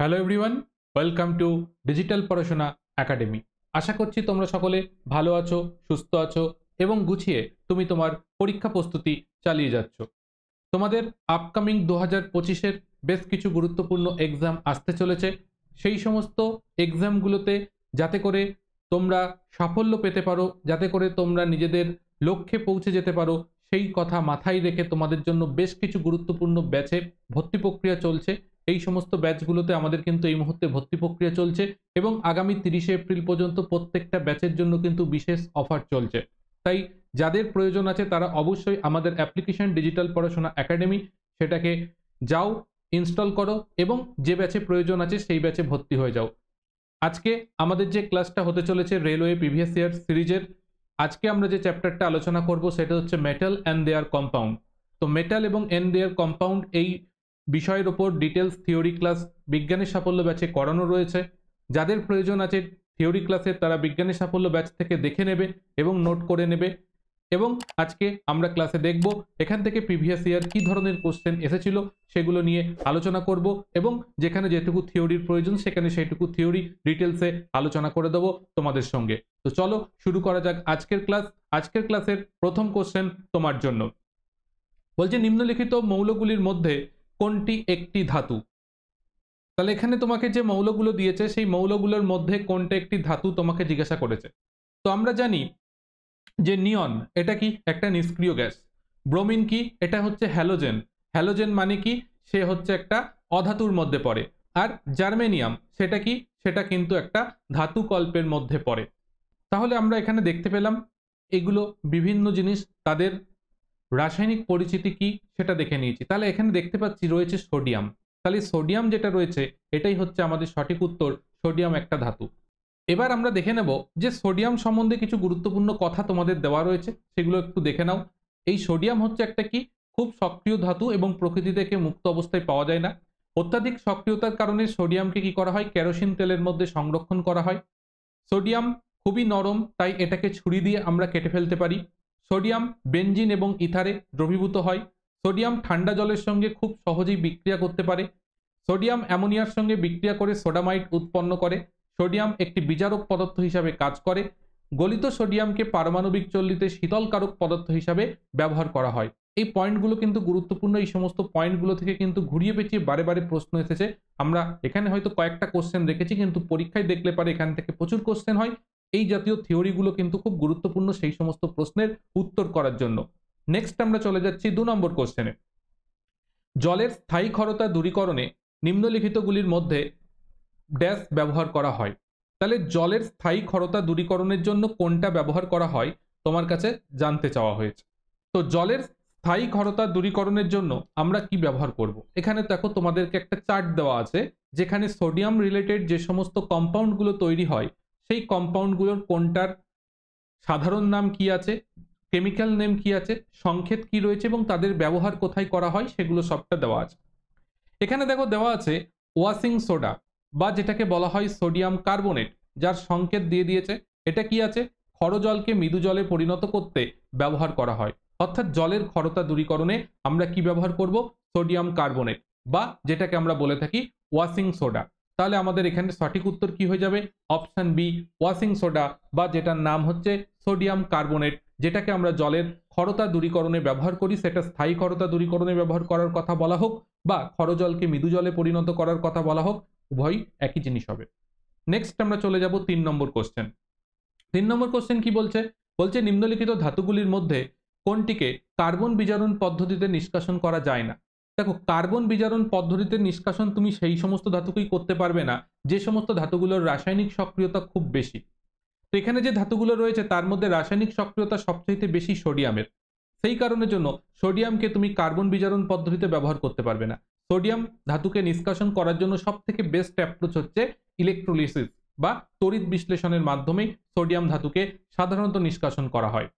Hello everyone, welcome to digital পড়াশোনা academy. আশা করছি তোমরা সকলে ভালো আছো, সুস্থ আছো এবং গুছিয়ে তুমি তোমার পরীক্ষা প্রস্তুতি চালিয়ে যাচ্ছ। তোমাদের আপকামিং 2025-এর বেশ কিছু গুরুত্বপূর্ণ এক্সাম আসতে চলেছে। সেই সমস্ত এক্সামগুলোতে যাতে করে তোমরা সাফল্য পেতে পারো, যাতে করে তোমরা নিজেদের লক্ষ্যে পৌঁছে যেতে পারো, সেই কথা মাথায় রেখে তোমাদের জন্য বেশ কিছু গুরুত্বপূর্ণ ব্যাচে ভর্তি প্রক্রিয়া চলছে। এই সমস্ত ব্যাচগুলোতে আমাদের কিন্তু এই মুহূর্তে ভর্তি প্রক্রিয়া চলছে এবং আগামী 30শে এপ্রিল পর্যন্ত প্রত্যেকটা ব্যাচের জন্য কিন্তু বিশেষ অফার চলছে। তাই যাদের প্রয়োজন আছে তারা অবশ্যই আমাদের অ্যাপ্লিকেশন ডিজিটাল পড়াশোনা একাডেমি সেটাকে যাও, ইনস্টল করো এবং যে ব্যাচে প্রয়োজন আছে সেই ব্যাচে ভর্তি হয়ে যাও। আজকে আমাদের যে ক্লাসটা হতে চলেছে রেলওয়ে প্রিভিয়াস ইয়ার সিরিজের, আজকে আমরা যে চ্যাপ্টারটা আলোচনা করব সেটা হচ্ছে মেটাল অ্যান্ড দেয়ার কম্পাউন্ড। তো মেটাল এবং অ্যান্ড দেয়ার কম্পাউন্ড এই বিষয়ের ওপর ডিটেলস থিওরি ক্লাস বিজ্ঞানের সাফল্য ব্যাচে করানো রয়েছে। যাদের প্রয়োজন আছে থিওরি ক্লাসে তারা বিজ্ঞানের সাফল্য ব্যাচ থেকে দেখে নেবে এবং নোট করে নেবে। এবং আজকে আমরা ক্লাসে দেখব এখান থেকে প্রিভিয়াস ইয়ার কি ধরনের কোশ্চেন এসেছিল সেগুলো নিয়ে আলোচনা করব এবং যেখানে যেটুকু থিওরির প্রয়োজন সেখানে সেইটুকু থিওরি ডিটেলসে আলোচনা করে দেবো তোমাদের সঙ্গে। তো চলো শুরু করা যাক আজকের ক্লাস। আজকের ক্লাসের প্রথম কোশ্চেন তোমার জন্য বলছে, নিম্নলিখিত মৌলগুলির মধ্যে কোনটি একটি ধাতু? তাহলে এখানে তোমাকে যে মৌলগুলো দিয়েছে সেই মৌলগুলোর মধ্যে কোনটা একটি ধাতু তোমাকে জিজ্ঞাসা করেছে। তো আমরা জানি যে নিয়ন এটা কি একটা নিষ্ক্রিয় গ্যাস, ব্রোমিন কি এটা হচ্ছে হ্যালোজেন, হ্যালোজেন মানে কি সে হচ্ছে একটা অধাতুর মধ্যে পড়ে, আর জার্মেনিয়াম সেটা কি সেটা কিন্তু একটা ধাতু কল্পের মধ্যে পড়ে। তাহলে আমরা এখানে দেখতে পেলাম এগুলো বিভিন্ন জিনিস, তাদের রাসায়নিক পরিচিতি কি সেটা দেখে নিয়েছি। তাহলে এখানে দেখতে পাচ্ছি রয়েছে সোডিয়াম, তাহলে সোডিয়াম যেটা রয়েছে এটাই হচ্ছে আমাদের সঠিক উত্তর, সোডিয়াম একটা ধাতু। এবার আমরা দেখে নেব যে সোডিয়াম সম্বন্ধে কিছু গুরুত্বপূর্ণ কথা তোমাদের দেওয়া রয়েছে, সেগুলো একটু দেখে নাও। এই সোডিয়াম হচ্ছে একটা কি খুব সক্রিয় ধাতু এবং প্রকৃতি থেকে মুক্ত অবস্থায় পাওয়া যায় না। অত্যাধিক সক্রিয়তার কারণে সোডিয়ামকে কি করা হয়, কেরোসিন তেলের মধ্যে সংরক্ষণ করা হয়। সোডিয়াম খুবই নরম, তাই এটাকে ছুরি দিয়ে আমরা কেটে ফেলতে পারি। সোডিয়াম বেনজিন এবং ইথারে দ্রবীভূত হয়। সোডিয়াম ঠান্ডা জলের সঙ্গে খুব সহজেই বিক্রিয়া করতে পারে। সোডিয়াম অ্যামোনিয়ার সঙ্গে বিক্রিয়া করে সোডামাইট উৎপন্ন করে। সোডিয়াম একটি বিজারক পদার্থ হিসাবে কাজ করে। গলিত সোডিয়ামকে পারমাণবিক চল্লিতে শীতলকারক পদার্থ হিসাবে ব্যবহার করা হয়। এই পয়েন্টগুলো কিন্তু গুরুত্বপূর্ণ, এই সমস্ত পয়েন্টগুলো থেকে কিন্তু ঘুরিয়ে পেঁচিয়ে বারে বারে প্রশ্ন এসেছে। আমরা এখানে হয়তো কয়েকটা কোশ্চেন রেখেছি, কিন্তু পরীক্ষায় দেখলে পারে এখান থেকে প্রচুর কোশ্চেন হয়। এই জাতীয় থিওরিগুলো কিন্তু খুব গুরুত্বপূর্ণ সেই সমস্ত প্রশ্নের উত্তর করার জন্য। নেক্সট আমরা চলে যাচ্ছি 2 নম্বর কোশ্চেনে। জলের স্থায়ী ক্ষরতা দূরীকরণে নিম্নলিখিতগুলির মধ্যে ড্যাশ ব্যবহার করা হয়। তাহলে জলের স্থায়ী ক্ষরতা দূরীকরণের জন্য কোনটা ব্যবহার করা হয় তোমার কাছে জানতে চাওয়া হয়েছে। তো জলের স্থায়ী ক্ষরতা দূরীকরণের জন্য আমরা কি ব্যবহার করব, এখানে দেখো তোমাদেরকে একটা চার্ট দেওয়া আছে যেখানে সোডিয়াম রিলেটেড যে সমস্ত কম্পাউন্ডগুলো তৈরি হয় সেই কম্পাউন্ডগুলোর কোনটার সাধারণ নাম কি আছে, কেমিক্যাল নেম কি আছে, সংকেত কি রয়েছে এবং তাদের ব্যবহার কোথায় করা হয় সেগুলো সবটা দেওয়া আছে। এখানে দেখো দেওয়া আছে ওয়াশিং সোডা বা যেটাকে বলা হয় সোডিয়াম কার্বনেট, যার সংকেত দিয়ে দিয়েছে। এটা কি আছে, ক্ষর জলকে মৃদু জলে পরিণত করতে ব্যবহার করা হয়। অর্থাৎ জলের ক্ষরতা দূরীকরণে আমরা কি ব্যবহার করব, সোডিয়াম কার্বনেট বা যেটাকে আমরা বলে থাকি ওয়াশিং সোডা। তাহলে আমাদের এখানে সঠিক উত্তর কি হয়ে যাবে, অপশন বি ওয়াশিং সোডা বা যেটার নাম হচ্ছে সোডিয়াম কার্বনেট, যেটাকে আমরা জলের ক্ষরতা দূরীকরণে ব্যবহার করি। সেটা স্থায়ী ক্ষরতা দূরীকরণে ব্যবহার করার কথা বলা হোক বা ক্ষরজলকে মৃদু জলে পরিণত করার কথা বলা হোক, উভয়ই একই জিনিস হবে। নেক্সট আমরা চলে যাব 3 নম্বর কোশ্চেন। 3 নম্বর কোশ্চেন কি বলছে, বলছে নিম্নলিখিত ধাতুগুলির মধ্যে কোনটিকে কার্বন বিজারণ পদ্ধতিতে নিষ্কাশন করা যায় না। দেখো কার্বন বিজারণ পদ্ধতিতে নিষ্কাশন তুমি সেই সমস্ত ধাতুকেই করতে পারবে না যে সমস্ত ধাতুগুলোর রাসায়নিক সক্রিয়তা খুব বেশি। তো এখানে যে ধাতুগুলো রয়েছে তার মধ্যে রাসায়নিক সক্রিয়তা সবচেয়ে বেশি সোডিয়ামের। সেই কারণের জন্য সোডিয়ামকে তুমি কার্বন বিজারণ পদ্ধতিতে ব্যবহার করতে পারবে না। সোডিয়াম ধাতুকে নিষ্কাশন করার জন্য সবথেকে বেস্ট অ্যাপ্রোচ হচ্ছে ইলেকট্রোলিসিস বা তড়িৎ বিশ্লেষণের মাধ্যমে সোডিয়াম ধাতুকে সাধারণত নিষ্কাশন করা হয়।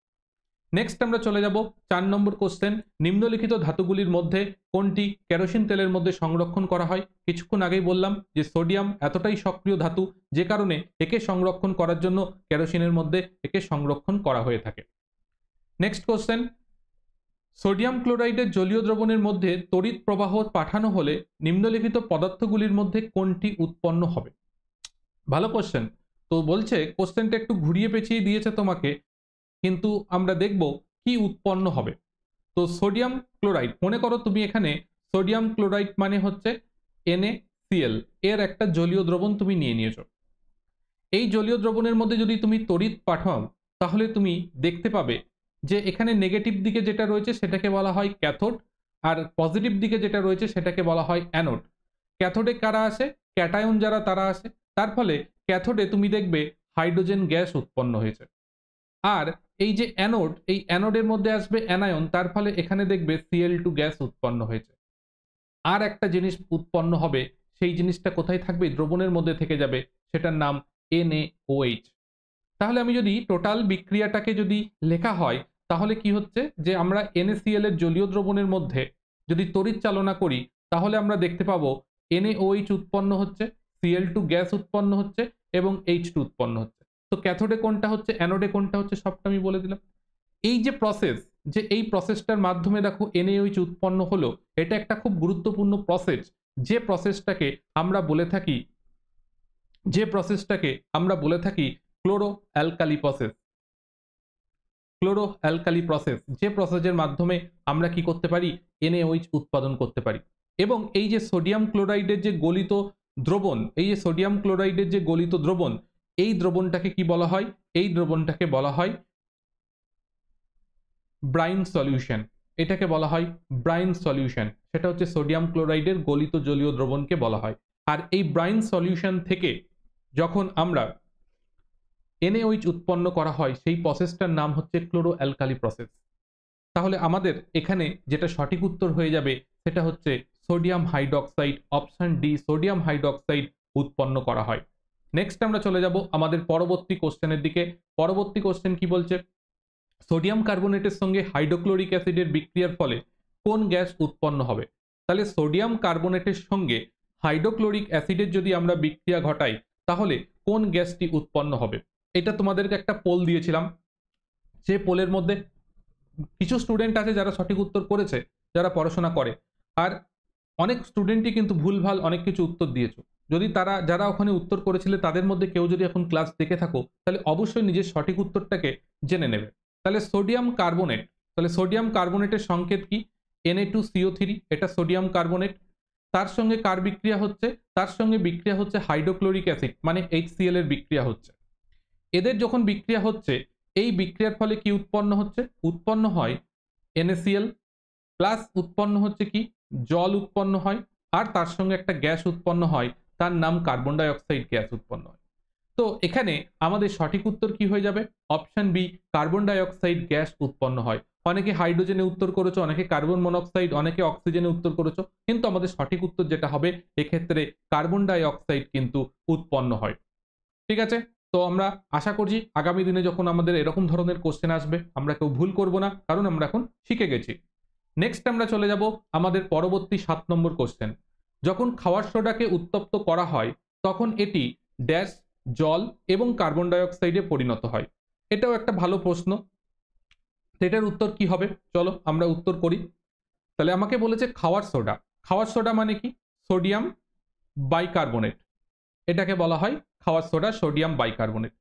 নেক্সট আমরা চলে যাব 4 নম্বর কোশ্চেন। নিম্নলিখিত ধাতুগুলির মধ্যে কোনটি কেরোসিন তেলের মধ্যে সংরক্ষণ করা হয়। কিছুক্ষণ আগেই বললাম যে সোডিয়াম এতটাই সক্রিয় ধাতু যে কারণে একে সংরক্ষণ করার জন্য কেরোসিনের মধ্যে একে সংরক্ষণ করা হয়ে থাকে। নেক্সট কোশ্চেন, সোডিয়াম ক্লোরাইডের জলীয় দ্রবণের মধ্যে তড়িৎ প্রবাহ পাঠানো হলে নিম্নলিখিত পদার্থগুলির মধ্যে কোনটি উৎপন্ন হবে? ভালো কোশ্চেন। তো বলছে কোশ্চেনটা একটু ঘুরিয়ে পেঁচিয়ে দিয়েছে তোমাকে, কিন্তু আমরা দেখব কি উৎপন্ন হবে। তো সোডিয়াম ক্লোরাইড, মনে করো তুমি এখানে সোডিয়াম ক্লোরাইড মানে হচ্ছে NaCl, এর একটা জলীয় দ্রবণ তুমি নিয়ে নিয়েছো। এই জলীয় দ্রবণের মধ্যে যদি তুমি তড়িৎ পাঠাও তাহলে তুমি দেখতে পাবে যে এখানে নেগেটিভ দিকে যেটা রয়েছে সেটাকে বলা হয় ক্যাথোড, আর পজিটিভ দিকে যেটা রয়েছে সেটাকে বলা হয় অ্যানোড। ক্যাথোডে কারা আসে? ক্যাটায়ন যারা তারা আসে। তার ফলে ক্যাথোডে তুমি দেখবে হাইড্রোজেন গ্যাস উৎপন্ন হয়েছে। আর এই যে অ্যানোড, এই অ্যানোডের মধ্যে আসবে অ্যানায়ন, তার ফলে এখানে দেখবে Cl2 গ্যাস উৎপন্ন হয়েছে। আর একটা জিনিস উৎপন্ন হবে, সেই জিনিসটা কোথায় থাকবে? দ্রবণের মধ্যে থেকে যাবে, সেটার নাম NaOH। তাহলে আমি যদি টোটাল বিক্রিয়াটাকে যদি লেখা হয় তাহলে কি হচ্ছে যে আমরা NaCl এর জলীয় দ্রবণের মধ্যে যদি তড়িৎ চালনা করি তাহলে আমরা দেখতে পাবো NaOH উৎপন্ন হচ্ছে, Cl2 গ্যাস উৎপন্ন হচ্ছে এবং H2 উৎপন্ন হচ্ছে। তো ক্যাথোডে কোনটা হচ্ছে, অ্যানোডে কোনটা হচ্ছে, সবটা আমি বলে দিলাম। এই যে প্রসেস, যে এই প্রসেসটার মাধ্যমে দেখো NaOH উৎপন্ন হলো, এটা একটা খুব গুরুত্বপূর্ণ প্রসেস, যে প্রসেসটাকে আমরা বলে থাকি chloro alkali process. Chloro alkali process, যে প্রসেসের মাধ্যমে আমরা কি করতে পারি? NaOH উৎপাদন করতে পারি। এবং এই যে সোডিয়াম ক্লোরাইডের যে গলিত দ্রবণ, এই দ্রবণটাকে কি বলা হয়? এই দ্রবণটাকে বলা হয় ব্রাইন সলিউশন। এটাকে বলা হয় ব্রাইন সলিউশন। সেটা হচ্ছে সোডিয়াম ক্লোরাইডের গলিত জলীয় দ্রবণকে বলা হয়। আর এই ব্রাইন সলিউশন থেকে যখন আমরা NaOH উৎপন্ন করা হয় সেই প্রসেসটার নাম হচ্ছে ক্লোরো অ্যালকালি প্রসেস। তাহলে আমাদের এখানে যেটা সঠিক উত্তর হয়ে যাবে সেটা হচ্ছে sodium hydroxide, option D, sodium hydroxide উৎপন্ন করা হয়। নেক্সট আমরা চলে যাব আমাদের পরবর্তী কোশ্চেনের দিকে। পরবর্তী কোশ্চেন কি বলছে? সোডিয়াম কার্বনেটের সঙ্গে হাইড্রোক্লোরিক অ্যাসিডের বিক্রিয়ার ফলে কোন গ্যাস উৎপন্ন হবে? তাহলে সোডিয়াম কার্বনেটের সঙ্গে হাইড্রোক্লোরিক অ্যাসিডের যদি আমরা বিক্রিয়া ঘটাই তাহলে কোন গ্যাসটি উৎপন্ন হবে? এটা তোমাদেরকে একটা পোল দিয়েছিলাম, যে পোলের মধ্যে কিছু স্টুডেন্ট আছে যারা সঠিক উত্তর করেছে, যারা পড়াশোনা করে, আর অনেক স্টুডেন্টই কিন্তু ভুলভাল অনেক কিছু উত্তর দিয়েছো। যদি যারা ওখানে উত্তর করেছিলে তাদের মধ্যে কেউ যদি এখন ক্লাস দেখে থাকো তাহলে অবশ্যই নিজের সঠিক উত্তরটাকে জেনে নেবে। তাহলে সোডিয়াম কার্বনেটের সংকেত কি? Na2CO3, এটা সোডিয়াম কার্বনেট। তার সঙ্গে কার বিক্রিয়া হচ্ছে? তার সঙ্গে বিক্রিয়া হচ্ছে হাইড্রোক্লোরিক অ্যাসিড মানে HCl এর বিক্রিয়া হচ্ছে। এদের যখন বিক্রিয়া হচ্ছে, এই বিক্রিয়ার ফলে কি উৎপন্ন হচ্ছে? উৎপন্ন হয় NaCl প্লাস উৎপন্ন হচ্ছে কি? জল উৎপন্ন হয়, আর তার সঙ্গে একটা গ্যাস উৎপন্ন হয়, তার নাম কার্বন ডাই অক্সাইড গ্যাস উৎপন্ন হয়। তো এখানে আমাদের সঠিক উত্তর কি হয়ে যাবে? Option B, carbon die oxide gas উৎপন্ন হয়। অনেকে হাইড্রোজেনে উত্তর করেছো, অনেকে কার্বন মনোক্সাইড, অনেকে অক্সিজেনে উত্তর করেছো, কিন্তু আমাদের সঠিক উত্তর যেটা হবে এক্ষেত্রে কার্বন ডাই অক্সাইড কিন্তু উৎপন্ন হয়। ঠিক আছে? তো আমরা আশা করছি আগামী দিনে যখন আমাদের এরকম ধরনের কোশ্চেন আসবে আমরা কেউ ভুল করব না, কারণ আমরা এখন শিখে গেছি। নেক্সট আমরা চলে যাব আমাদের পরবর্তী 7 নম্বর কোশ্চেন। যখন খাওয়ার সোডাকে উত্তপ্ত করা হয় তখন এটি ড্যাশ, জল এবং কার্বন ডাই অক্সাইডে পরিণত হয়। এটাও একটা ভালো প্রশ্ন। এটার উত্তর কি হবে? চলো আমরা উত্তর করি। তাহলে আমাকে বলেছে খাওয়ার সোডা মানে কি? সোডিয়াম বাইকার্বনেট, এটাকে বলা হয় খাওয়ার সোডা, সোডিয়াম বাইকার্বনেট।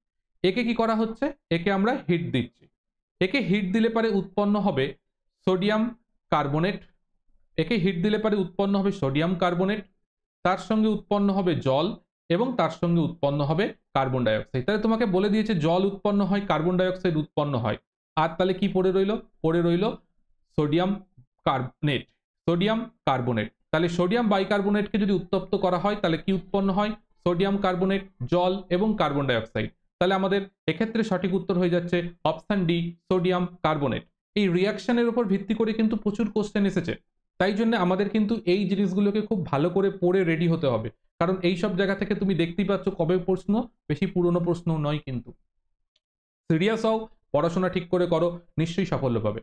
একে কি করা হচ্ছে? একে আমরা হিট দিচ্ছি। একে হিট দিলে পরে উৎপন্ন হবে সোডিয়াম কার্বনেট। তার সঙ্গে উৎপন্ন হবে জল এবং তার সঙ্গে উৎপন্ন হবে কার্বন ডাই অক্সাইড। তাহলে তোমাকে বলে দিয়েছে জল উৎপন্ন হয়, কার্বন ডাই অক্সাইড উৎপন্ন হয়, আর তাহলে কি পড়ে রইল সোডিয়াম কার্বনেট। তাহলে সোডিয়াম বাইকার্বনেটকে যদি উত্তপ্ত করা হয় তাহলে কি উৎপন্ন হয়? সোডিয়াম কার্বনেট, জল এবং কার্বন ডাই অক্সাইড। তাহলে আমাদের এক্ষেত্রে সঠিক উত্তর হয়ে যাচ্ছে অপশন ডি, সোডিয়াম কার্বনেট। এই রিয়াকশনের উপর ভিত্তি করে কিন্তু প্রচুর কোশ্চেন এসেছে, তাই জন্য আমাদের কিন্তু এই জিনিসগুলোকে খুব ভালো করে পড়ে রেডি হতে হবে, কারণ এই সব জায়গা থেকে তুমি দেখতেই পাচ্ছ কবে প্রশ্ন, বেশি পুরনো প্রশ্ন নয়। কিন্তু সিরিয়াস হও, পড়াশোনা ঠিক করে করো, নিশ্চয়ই সাফল্য পাবে।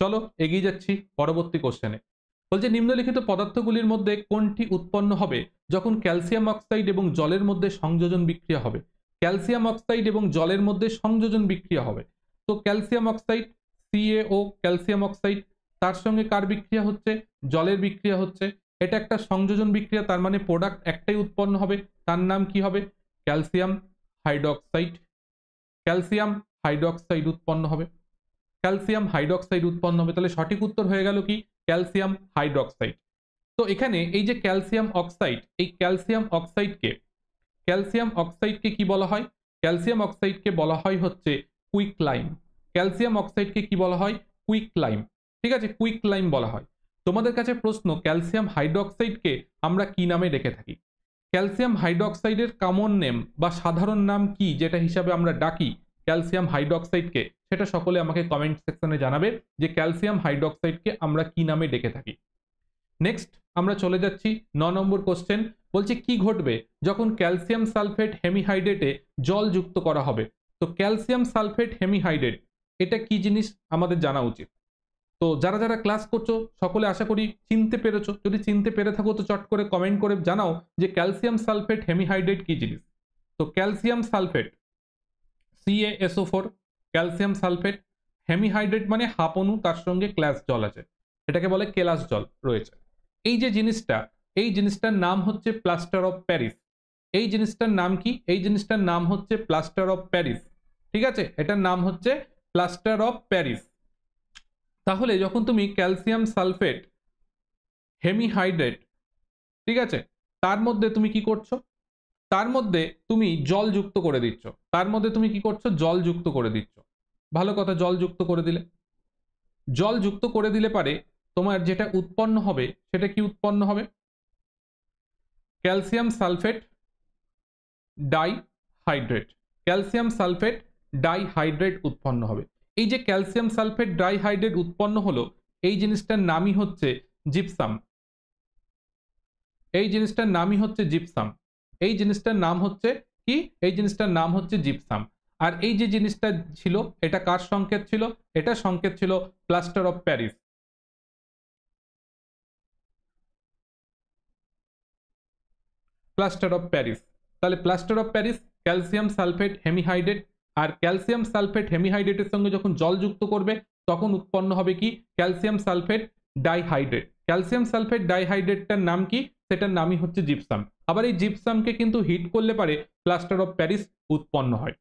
চলো এগিয়ে যাচ্ছি পরবর্তী কোশ্চেনে। বলছে নিম্নলিখিত পদার্থগুলির মধ্যে কোনটি উৎপন্ন হবে যখন ক্যালসিয়াম অক্সাইড এবং জলের মধ্যে সংযোজন বিক্রিয়া হবে? ক্যালসিয়াম অক্সাইড এবং জলের মধ্যে সংযোজন বিক্রিয়া হবে। তো calcium oxide CaO, calcium oxide, তার সঙ্গে কার বিক্রিয়া হচ্ছে, জলের বিক্রিয়া হচ্ছে। এটা একটা সংযোজন বিক্রিয়া, তার মানে প্রোডাক্ট একটাই উৎপন্ন হবে, তার নাম কি হবে, ক্যালসিয়াম হাইড্রক্সাইড। ক্যালসিয়াম হাইড্রক্সাইড উৎপন্ন হবে, ক্যালসিয়াম হাইড্রক্সাইড উৎপন্ন হবে। তাহলে সঠিক উত্তর হয়ে গেল কি, ক্যালসিয়াম হাইড্রক্সাইড। তো এখানে এই যে ক্যালসিয়াম অক্সাইড, এই ক্যালসিয়াম অক্সাইডকে কি বলা হয়, ক্যালসিয়াম অক্সাইডকে বলা হয় হচ্ছে কুইক লাইম। ক্যালসিয়াম অক্সাইডকে কি বলা হয়, কুইক লাইম। ঠিক আছে, কুইক লাইম বলা হয়। তোমাদের কাছে প্রশ্ন, ক্যালসিয়াম হাইড্রক্সাইডকে আমরা কি নামে ডেকে থাকি? ক্যালসিয়াম হাইড্রক্সাইডের কমন নেম বা সাধারণ নাম কি, যেটা হিসাবে আমরা ডাকি ক্যালসিয়াম হাইড্রক্সাইডকে, সেটা সকলে আমাকে কমেন্ট সেকশনে জানাবে যে ক্যালসিয়াম হাইড্রক্সাইডকে আমরা কি নামে ডেকে থাকি। নেক্সট আমরা চলে যাচ্ছি 9 নম্বর কোশ্চেন। বলছে কি ঘটবে যখন ক্যালসিয়াম সালফেট হেমিহাইড্রেটে জল যুক্ত করা হবে? তো ক্যালসিয়াম সালফেট হেমিহাইড্রেট এটা কি জিনিস আমাদের জানা উচিত। তো যারা যারা ক্লাস করছো সকলে আশা করি চিনতে পেরেছো। যদি চিনতে পেরে থাকো তো চট করে কমেন্ট করে জানাও যে ক্যালসিয়াম সালফেট হেমিহাইড্রেট কি জিনিস। তো calcium sulphate CaSO4, calcium sulphate hemihydrate মানে হাফ অণু, তার সঙ্গে ক্লাস জল আছে, এটাকে বলে কেলাস জল রয়েছে। এই যে জিনিসটা, এই জিনিসটার নাম হচ্ছে প্লাস্টার অফ প্যারিস। এই জিনিসটার নাম কি, এই জিনিসটার নাম হচ্ছে প্লাস্টার অফ প্যারিস। ঠিক আছে, এটার নাম হচ্ছে প্লাস্টার অফ প্যারিস। তাহলে যখন তুমি ক্যালসিয়াম সালফেট হেমিহাইড্রেট, ঠিক আছে, তার মধ্যে তুমি কি করছো, তার মধ্যে তুমি জল যুক্ত করে দিচ্ছ, তার মধ্যে তুমি কি করছো, জল যুক্ত করে দিচ্ছ। ভালো কথা, জল যুক্ত করে দিলে, জল যুক্ত করে দিলে পারে তোমার যেটা উৎপন্ন হবে সেটা কি উৎপন্ন হবে, calcium sulphate dihydrate. Calcium sulphate dihydrate উৎপন্ন হবে। এই যে ক্যালসিয়াম সালফেট ডাইহাইড্রেট উৎপন্ন হলো, এই জিনিসটার নামই হচ্ছে জিপসাম। এই জিনিসটার নামই হচ্ছে জিপসাম। এই জিনিসটার নাম হচ্ছে কি, এই জিনিসটার নাম হচ্ছে জিপসাম। আর এই যে জিনিসটা ছিল, এটা কার সংকেত ছিল, এটা সংকেত ছিল plaster of Paris. Plaster of Paris. তাহলে plaster of Paris calcium sulphate hemihydrate, আর ক্যালসিয়াম সালফেট হেমিহাইড্রেটের সঙ্গে যখন জল যুক্ত করবে তখন উৎপন্ন হবে কি, calcium sulphate dihydrate. Calcium sulphate ডাইহাইড্রেটটার নাম কি, সেটার নামই হচ্ছে জিপসাম। আবার এই জিপসামকে কিন্তু হিট করলে পারে প্লাস্টার অফ প্যারিস উৎপন্ন হয়।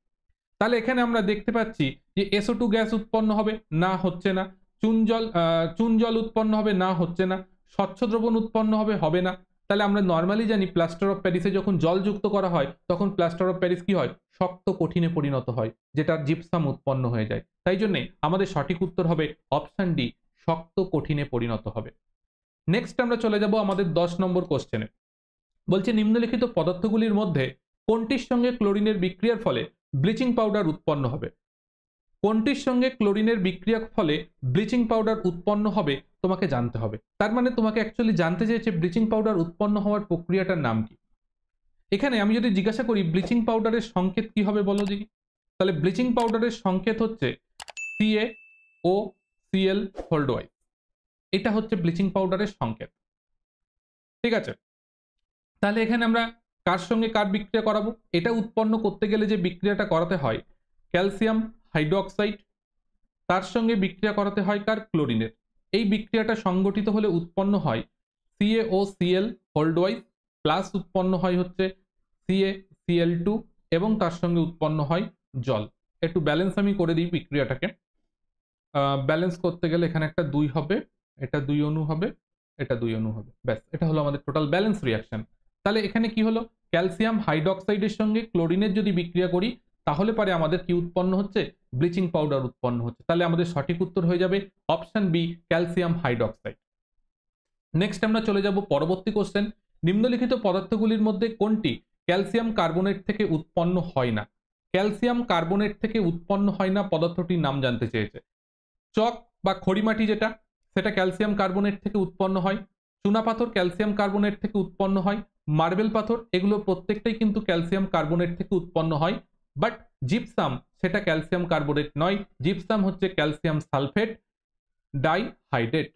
তাহলে এখানে আমরা দেখতে পাচ্ছি যে SO2 গ্যাস উৎপন্ন হবে, না হচ্ছে না। চুন জল উৎপন্ন হবে, না হচ্ছে না। স্বচ্ছ দ্রবণ উৎপন্ন হবে, হবে না। তাহলে আমরা নর্মালি জানি প্লাস্টার অফ প্যারিসে যখন জল যুক্ত করা হয় তখন প্লাস্টার অফ প্যারিস কি হয়, শক্ত কঠিনে পরিণত হয়, যেটা জিপসাম উৎপন্ন হয়ে যায়। তাই জন্যে আমাদের সঠিক উত্তর হবে অপশন ডি, শক্ত কঠিনে পরিণত হবে। নেক্সট আমরা চলে যাব আমাদের 10 নম্বর কোশ্চেনে। বলছে নিম্নলিখিত পদার্থগুলির মধ্যে কোনটির সঙ্গে ক্লোরিনের বিক্রিয়ার ফলে ব্লিচিং পাউডার উৎপন্ন হবে? কোনটির সঙ্গে ক্লোরিনের বিক্রিয়ার ফলে ব্লিচিং পাউডার উৎপন্ন হবে তোমাকে জানতে হবে। তার মানে তোমাকে অ্যাকচুয়ালি জানতে চেয়েছে ব্লিচিং পাউডার উৎপন্ন হওয়ার প্রক্রিয়াটার নাম কি। এখানে আমি যদি জিজ্ঞাসা করি ব্লিচিং পাউডারের সংকেত কি হবে বলো দেখি, তাহলে ব্লিচিং পাউডারের সংকেত হচ্ছে CaOCl হোল্ড ওয়াইজ। এটা হচ্ছে ব্লিচিং পাউডারের সংকেত। ঠিক আছে, তাহলে এখানে আমরা কার সঙ্গে কার বিক্রিয়া করাবো, এটা উৎপন্ন করতে গেলে যে বিক্রিয়াটা করাতে হয় ক্যালসিয়াম হাইড্রোক্সাইড, তার সঙ্গে বিক্রিয়া করাতে হয় কার, ক্লোরিনের। এই বিক্রিয়াটা সংগঠিত হলে উৎপন্ন হয় CaOCl হোল্ড ওয়াইজ, প্লাস উৎপন্ন হয় হচ্ছে CaCl2 এবং তার সঙ্গে উৎপন্ন হয় জল। একটু ব্যালেন্স আমি করে দিই বিক্রিয়াটাকে। ব্যালেন্স করতে গেলে এখানে একটা 2 হবে, এটা 2 অণু হবে, এটা 2 অণু হবে, ব্যাস এটা হলো আমাদের টোটাল ব্যালেন্স রিয়াকশন। তাহলে এখানে কি হলো, ক্যালসিয়াম হাইড্রোক্সাইডের সঙ্গে ক্লোরিনের যদি বিক্রিয়া করি তাহলে পারে আমাদের কি উৎপন্ন হচ্ছে, ব্লিচিং পাউডার উৎপন্ন হচ্ছে। তাহলে আমাদের সঠিক উত্তর হয়ে যাবে option B, calcium hydroxide. Next আমরা চলে যাব পরবর্তী কোশ্চেন। নিম্নলিখিত পদার্থগুলির মধ্যে কোনটি ক্যালসিয়াম কার্বনেট থেকে উৎপন্ন হয় না? ক্যালসিয়াম কার্বনেট থেকে উৎপন্ন হয় না পদার্থটির নাম জানতে চেয়েছে। চক বা খড়িমাটি যেটা, সেটা ক্যালসিয়াম কার্বনেট থেকে উৎপন্ন হয়। চুনাপাথর ক্যালসিয়াম কার্বনেট থেকে উৎপন্ন হয়। মার্বেল পাথর এগুলো প্রত্যেকটাই কিন্তু ক্যালসিয়াম কার্বনেট থেকে উৎপন্ন হয়। বাট জিপসাম সেটা ক্যালসিয়াম কার্বনেট নয়, জিপসাম হচ্ছে calcium sulphate dihydrate.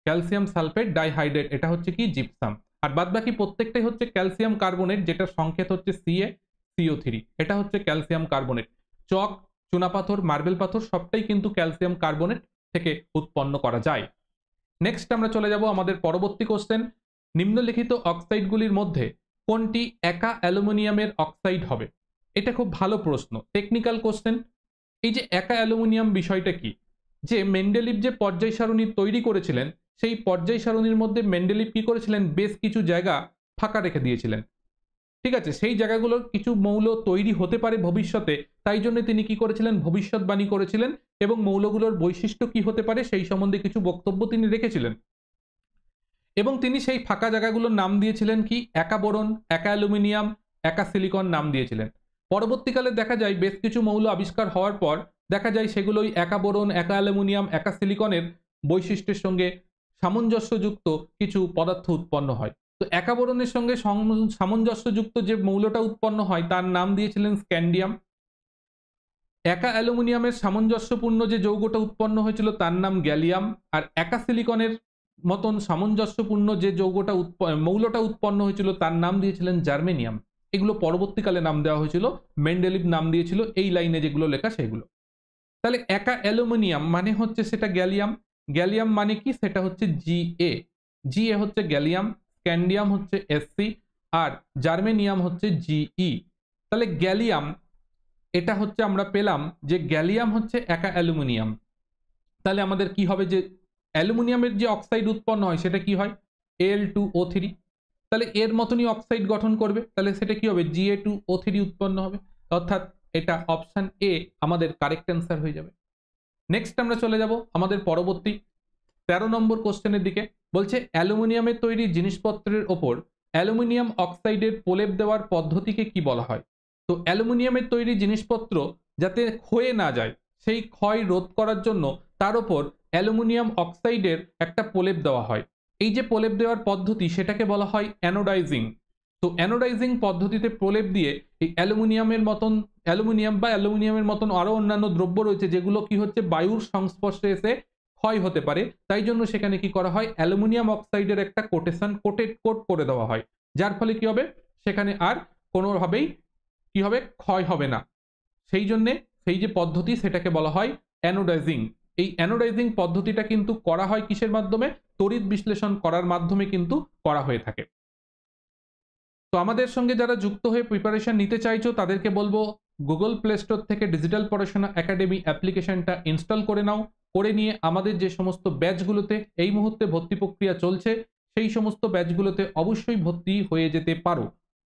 Calcium sulphate dihydrate এটা হচ্ছে কি জিপসাম। আর বাদবাকি প্রত্যেকটাই হচ্ছে ক্যালসিয়াম কার্বনেট, যেটা সংকেত হচ্ছে CaCO3, এটা হচ্ছে ক্যালসিয়াম কার্বনেট। চক, চুনাপাথর, মার্বেল পাথর সবটাই কিন্তু ক্যালসিয়াম কার্বনেট থেকে উৎপন্ন করা যায়। নেক্সট আমরা চলে যাব আমাদের পরবর্তী কোশ্চেন, নিম্নলিখিত অক্সাইডগুলির মধ্যে কোনটি একা অ্যালুমিনিয়ামের অক্সাইড হবে? এটা খুব ভালো প্রশ্ন, টেকনিক্যাল কোশ্চেন। এই যে একা অ্যালুমিনিয়াম বিষয়টা কি, যে মেন্ডেলিভ যে পর্যায় সারণী তৈরি করেছিলেন সেই পর্যায় সারণীর মধ্যে মেন্ডেলিভ কি করেছিলেন, বেশ কিছু জায়গা ফাঁকা রেখে দিয়েছিলেন। ঠিক আছে, সেই জায়গাগুলোর কিছু মৌল তৈরি হতে পারে ভবিষ্যতে, তাই জন্য তিনি কি করেছিলেন, ভবিষ্যৎবাণী করেছিলেন এবং মৌলগুলোর বৈশিষ্ট্য কি হতে পারে সেই সম্বন্ধে কিছু বক্তব্য তিনি রেখেছিলেন। এবং তিনি সেই ফাঁকা জায়গাগুলোর নাম দিয়েছিলেন কি, একা বোরন, একা অ্যালুমিনিয়াম, একা সিলিকন নাম দিয়েছিলেন। পরবর্তীকালে দেখা যায় বেশ কিছু মৌল আবিষ্কার হওয়ার পর দেখা যায় সেগুলোই একা বোরন, একা অ্যালুমিনিয়াম, একা সিলিকনের বৈশিষ্ট্যের সঙ্গে সামঞ্জস্যযুক্ত কিছু পদার্থ উৎপন্ন হয়। তো একা বোরনের সঙ্গে সামঞ্জস্যযুক্ত যে মৌলটা উৎপন্ন হয় তার নাম দিয়েছিলেন স্ক্যান্ডিয়াম। একা অ্যালুমিনিয়ামের সামঞ্জস্যপূর্ণ যে যৌগটা উৎপন্ন হয়েছিল তার নাম গ্যালিয়াম। আর একা সিলিকনের মতন সামঞ্জস্যপূর্ণ যে যৌগটা মৌলটা উৎপন্ন হয়েছিল তার নাম দিয়েছিলেন জার্মেনিয়াম। এগুলো পরবর্তীকালে নাম দেওয়া হয়েছিল, মেন্ডেলিভ নাম দিয়েছিল এই লাইনে যেগুলো লেখা সেগুলো। তাহলে একা অ্যালুমিনিয়াম মানে হচ্ছে সেটা গ্যালিয়াম, গ্যালিয়াম মানে কি, সেটা হচ্ছে জিএ, জিএ হচ্ছে গ্যালিয়াম, স্ক্যান্ডিয়াম হচ্ছে এসসি, আর জার্মেনিয়াম হচ্ছে জিই। তাহলে গ্যালিয়াম, এটা হচ্ছে আমরা পেলাম যে গ্যালিয়াম হচ্ছে একা অ্যালুমিনিয়াম। তাহলে আমাদের কি হবে, যে অ্যালুমিনিয়ামের যে অক্সাইড উৎপন্ন হয় সেটা কি হয়, Al2O3। তাহলে এর মতনই অক্সাইড গঠন করবে, তাহলে সেটা কি হবে, Ga2O3 উৎপন্ন হবে। অর্থাৎ এটা অপশন এ আমাদের কারেক্ট অ্যান্সার হয়ে যাবে। নেক্সট আমরা চলে যাব আমাদের পরবর্তী 13 নম্বর কোশ্চেনের দিকে। বলছে অ্যালুমিনিয়ামের তৈরি জিনিসপত্রের ওপর অ্যালুমিনিয়াম অক্সাইডের প্রলেপ দেওয়ার পদ্ধতিকে কি বলা হয়? তো অ্যালুমিনিয়ামের তৈরি জিনিসপত্র যাতে ক্ষয়ে না যায় সেই ক্ষয় রোধ করার জন্য তার ওপর অ্যালুমিনিয়াম অক্সাইডের একটা প্রলেপ দেওয়া হয়। এই যে প্রলেপ দেওয়ার পদ্ধতি সেটাকে বলা হয় অ্যানোডাইজিং। তো অ্যানোডাইজিং পদ্ধতিতে প্রলেপ দিয়ে এই অ্যালুমিনিয়ামের মতন আরো অন্যান্য দ্রব্য রয়েছে যেগুলো কি হচ্ছে বায়ুর সংস্পর্শে এসে ক্ষয় হতে পারে, তাই জন্য সেখানে কি করা হয়, অ্যালুমিনিয়াম অক্সাইডের একটা কোট করে দেওয়া হয়, যার ফলে কি হবে, সেখানে আর কোনোভাবেই কি হবে, ক্ষয় হবে না। সেই জন্যে সেই যে পদ্ধতি সেটাকে বলা হয় অ্যানোডাইজিং। এই অ্যানোডাইজিং পদ্ধতিটা কিন্তু করা হয় কিসের মাধ্যমে, তড়িৎ বিশ্লেষণ করার মাধ্যমে কিন্তু করা হয়ে থাকে। তো আমাদের সঙ্গে যারা যুক্ত হয়ে প্রিপারেশন নিতে চাইছো তাদেরকে বলবো গুগল প্লে স্টোর থেকে ডিজিটাল পড়াশোনা একাডেমি অ্যাপ্লিকেশনটা ইনস্টল করে নাও। করে নিয়ে আমাদের যে সমস্ত ব্যাচগুলোতে এই মুহূর্তে ভর্তি প্রক্রিয়া চলছে সেই সমস্ত ব্যাচগুলোতে অবশ্যই ভর্তি হয়ে যেতে পারো।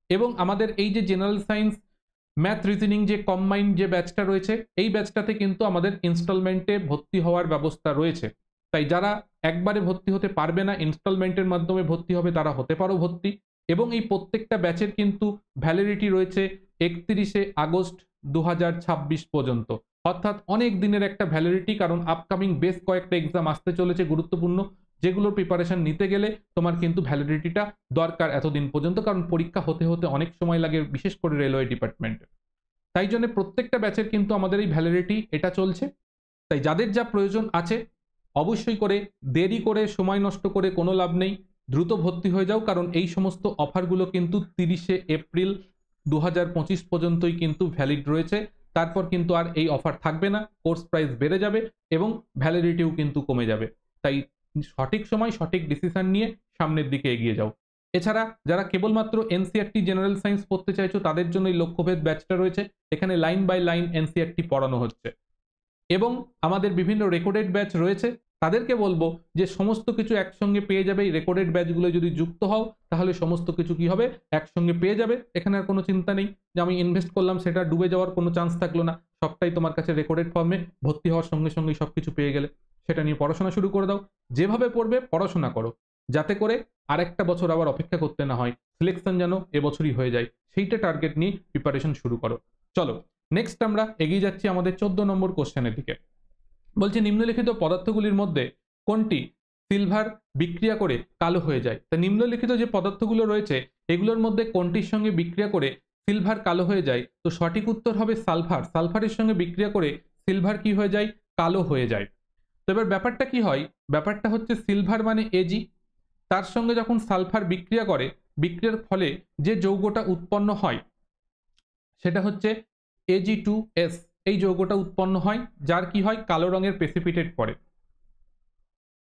এবং আমাদের এই যে জেনারেল সায়েন্স, ম্যাথ, রিজনিং যে কম্বাইন্ড যে ব্যাচটা রয়েছে এই ব্যাচটাতে কিন্তু আমাদের ইনস্টলমেন্টে ভর্তি হওয়ার ব্যবস্থা রয়েছে। তাই যারা একবারে ভর্তি হতে পারবে না, ইনস্টলমেন্টের মাধ্যমে ভর্তি হবে, তারা হতে পারো ভর্তি। এবং এই প্রত্যেকটা ব্যাচের কিন্তু ভ্যালিডিটি রয়েছে 31শে আগস্ট 2026 পর্যন্ত, অর্থাৎ অনেক দিনের একটা ভ্যালিডিটি। কারণ আপকামিং বেশ কয়েকটা এক্সাম আসতে চলেছে গুরুত্বপূর্ণ, যেগুলোর প্রিপারেশন নিতে গেলে তোমার কিন্তু ভ্যালিডিটিটা দরকার এতদিন পর্যন্ত, কারণ পরীক্ষা হতে হতে অনেক সময় লাগে, বিশেষ করে রেলওয়ে ডিপার্টমেন্টে। তাই জন্য প্রত্যেকটা ব্যাচের কিন্তু আমাদের এই ভ্যালিডিটি এটা চলছে। তাই যাদের যা প্রয়োজন আছে অবশ্যই করে, দেরি করে সময় নষ্ট করে কোনো লাভ নেই, দ্রুত ভর্তি হয়ে যাও। কারণ এই সমস্ত অফারগুলো কিন্তু 30শে এপ্রিল 2025 পর্যন্তই কিন্তু ভ্যালিড রয়েছে। তারপর কিন্তু আর এই অফার থাকবে না, কোর্স প্রাইস বেড়ে যাবে এবং ভ্যালিডিটিও কিন্তু কমে যাবে। তাই সঠিক সময় সঠিক ডিসিশন নিয়ে সামনের দিকে এগিয়ে যাও। এছাড়া যারা কেবলমাত্র এনসিইআরটি জেনারেল সায়েন্স পড়তে চাইছো তাদের জন্য এই লক্ষ্যভেদ ব্যাচটা রয়েছে। এখানে লাইন বাই লাইন এনসিইআরটি পড়ানো হচ্ছে এবং আমাদের বিভিন্ন রেকর্ডেড ব্যাচ রয়েছে। তাদেরকে বলবো যে সমস্ত কিছু একসঙ্গে পেয়ে যাবে, এই রেকর্ডেড ব্যাচগুলো যদি যুক্ত হও তাহলে সমস্ত কিছু কি হবে, একসঙ্গে পেয়ে যাবে। এখানে আর কোনো চিন্তা নেই যে আমি ইনভেস্ট করলাম সেটা ডুবে যাওয়ার কোনো চান্স থাকলো না, সবটাই তোমার কাছে রেকর্ডেড ফর্মে ভর্তি হওয়ার সঙ্গে সঙ্গে সবকিছু পেয়ে গেলে। সেটা নিয়ে পড়াশোনা শুরু করে দাও, যেভাবে পড়বে পড়াশোনা করো, যাতে করে আরেকটা বছর আবার অপেক্ষা করতে না হয়, সিলেকশন যেন এবছরই হয়ে যায়, সেইটা টার্গেট নিয়ে প্রিপারেশন শুরু করো। চলো নেক্সট আমরা এগিয়ে যাচ্ছি আমাদের 14 নম্বর কোশ্চেনের দিকে। বলছে নিম্নলিখিত পদার্থগুলির মধ্যে কোনটি সিলভার বিক্রিয়া করে কালো হয়ে যায়? তা নিম্নলিখিত যে পদার্থগুলো রয়েছে এগুলোর মধ্যে কোনটির সঙ্গে বিক্রিয়া করে সিলভার কালো হয়ে যায়? তো সঠিক উত্তর হবে সালফার। সালফারের সঙ্গে বিক্রিয়া করে সিলভার কি হয়ে যায়, কালো হয়ে যায়। তো এবার ব্যাপারটা কি হয়, ব্যাপারটা হচ্ছে সিলভার মানে এজি, তার সঙ্গে যখন সালফার বিক্রিয়া করে, বিক্রিয়ার ফলে যে যৌগটা উৎপন্ন হয় সেটা হচ্ছে Ag2S। এই যৌগটা উৎপন্ন হয়, যার কি হয়, কালো রঙের প্রেসিপিটেট পড়ে।